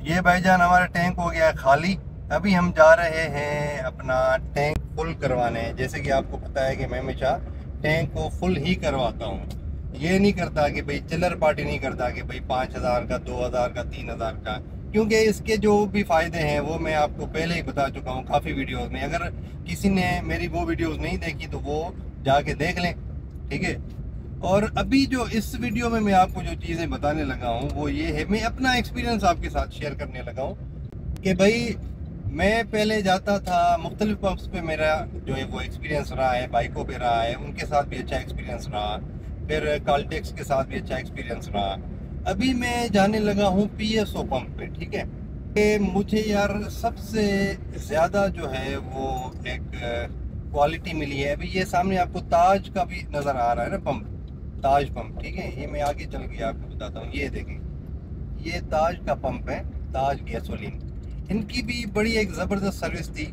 ये भाईजान हमारा टैंक हो गया है खाली। अभी हम जा रहे हैं अपना टैंक फुल करवाने। जैसे कि आपको पता है कि मैं हमेशा टैंक को फुल ही करवाता हूँ। ये नहीं करता कि भाई चिल्लर पार्टी नहीं करता कि भाई 5,000 का, 2,000 का, 3,000 का। क्योंकि इसके जो भी फ़ायदे हैं वो मैं आपको पहले ही बता चुका हूँ काफ़ी वीडियोस में। अगर किसी ने मेरी वो वीडियोस नहीं देखी तो वो जाके देख लें, ठीक है। और अभी जो इस वीडियो में मैं आपको जो चीज़ें बताने लगा हूँ वो ये है, मैं अपना एक्सपीरियंस आपके साथ शेयर करने लगा हूँ कि भाई मैं पहले जाता था मुख्तलिफ पंप्स पे। मेरा जो है वो एक्सपीरियंस रहा है, बाइकों पे रहा है, उनके साथ भी अच्छा एक्सपीरियंस रहा, फिर कॉल्टेक्स के साथ भी अच्छा एक्सपीरियंस रहा। अभी मैं जाने लगा हूँ पीएसओ पंप पे, ठीक है। कि मुझे यार सबसे ज़्यादा जो है वो एक क्वालिटी मिली है। अभी ये सामने आपको ताज का भी नज़र आ रहा है ना पंप, ताज पंप, ठीक है। ये मैं आगे चल के आपको बताता हूँ। ये देखें, ये ताज का पंप है, ताज गैसोलीन। इनकी भी बड़ी एक ज़बरदस्त सर्विस थी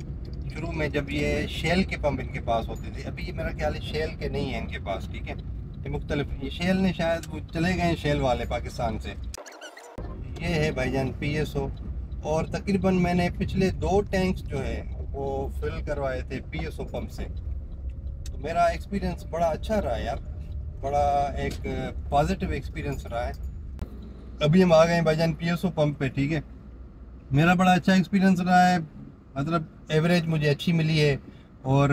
शुरू में, जब ये शेल के पंप इनके पास होते थे। अभी ये मेरा ख्याल है शेल के नहीं है इनके पास, ठीक है। ये मुख्तलिफ, ये शेल ने शायद वो चले गए शेल वाले पाकिस्तान से। ये है भाईजान पीएसओ। और तकरीबन मैंने पिछले 2 टैंक्स जो है वो फिल करवाए थे पीएसओ पंप से। तो मेरा एक्सपीरियंस बड़ा अच्छा रहा यार, बड़ा एक पॉजिटिव एक्सपीरियंस रहा है। अभी हम आ गए हैं भाईजान पीएसओ पंप पे, ठीक है। मेरा बड़ा अच्छा एक्सपीरियंस रहा है, मतलब एवरेज मुझे अच्छी मिली है। और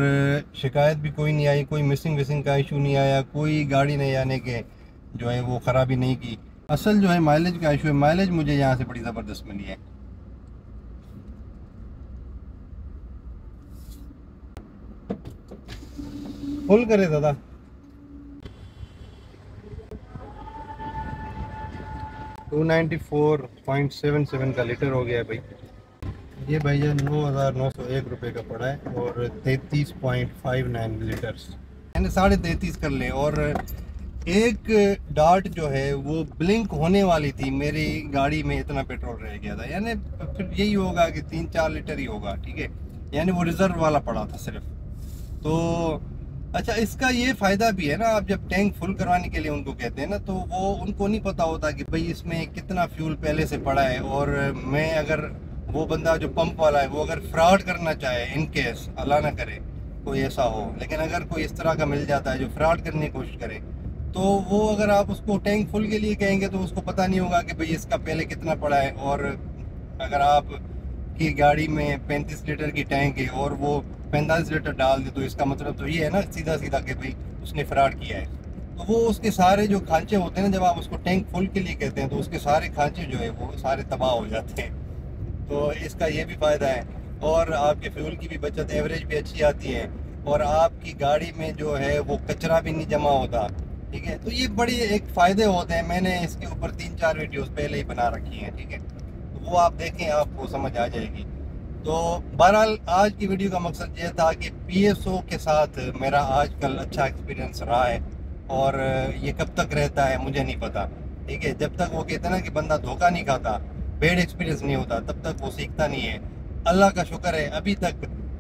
शिकायत भी कोई नहीं आई, कोई मिसिंग विसिंग का इशू नहीं आया, कोई गाड़ी नहीं आने के जो है वो ख़राबी नहीं की। असल जो है माइलेज का इशू है, माइलेज मुझे यहाँ से बड़ी ज़बरदस्त मिली है। फुल करे दादा। 294.77 का लीटर हो गया है भाई। ये भैया 9,901 रुपये का पड़ा है और 33.59 लीटर्स, यानी 33.5 कर लें। और एक डार्ट जो है वो ब्लिंक होने वाली थी, मेरी गाड़ी में इतना पेट्रोल रह गया था। यानी फिर यही होगा कि 3-4 लीटर ही होगा, ठीक है। यानी वो रिजर्व वाला पड़ा था सिर्फ। तो अच्छा, इसका ये फ़ायदा भी है ना, आप जब टैंक फुल करवाने के लिए उनको कहते हैं ना, तो वो उनको नहीं पता होता कि भाई इसमें कितना फ्यूल पहले से पड़ा है। और मैं अगर, वो बंदा जो पंप वाला है वो अगर फ्रॉड करना चाहे, इन केस अल्लाह ना करे कोई ऐसा हो, लेकिन अगर कोई इस तरह का मिल जाता है जो फ्रॉड करने की कोशिश करे, तो वो अगर आप उसको टैंक फुल के लिए कहेंगे तो उसको पता नहीं होगा कि भाई इसका पहले कितना पड़ा है। और अगर आप की गाड़ी में 35 लीटर की टैंक है और वो 45 लीटर डाल दे, तो इसका मतलब तो ये है ना सीधा सीधा कि भाई उसने फ्रॉड किया है। तो वो उसके सारे जो खांचे होते हैं ना, जब आप उसको टैंक फुल के लिए कहते हैं तो उसके सारे खांचे जो है वो सारे तबाह हो जाते हैं। तो इसका ये भी फ़ायदा है। और आपके फ्यूल की भी बचत, एवरेज भी अच्छी आती है। और आपकी गाड़ी में जो है वो कचरा भी नहीं जमा होता, ठीक है। तो ये बड़ी एक फ़ायदे होते हैं। मैंने इसके ऊपर 3-4 वीडियोस पहले ही बना रखी हैं, ठीक है। तो वो आप देखें, आपको समझ आ जाएगी। तो बहरहाल आज की वीडियो का मकसद ये था कि पीएसओ के साथ मेरा आजकल अच्छा एक्सपीरियंस रहा है। और ये कब तक रहता है मुझे नहीं पता, ठीक है। जब तक वो कहते हैं ना कि बंदा धोखा नहीं खाता, बैड एक्सपीरियंस नहीं होता, तब तक वो सीखता नहीं है। अल्लाह का शुक्र है अभी तक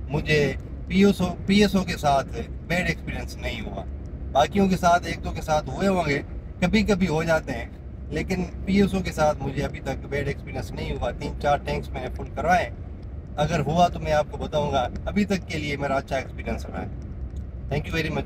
मुझे पीएसओ के साथ बैड एक्सपीरियंस नहीं हुआ। बाकियों के साथ, एक दो के साथ हुए होंगे, कभी कभी हो जाते हैं, लेकिन पीएसओ के साथ मुझे अभी तक बैड एक्सपीरियंस नहीं हुआ। 3-4 टैंक्स मैंने फुल करवाए, अगर हुआ तो मैं आपको बताऊंगा। अभी तक के लिए मेरा अच्छा एक्सपीरियंस रहा है। Thank you very much.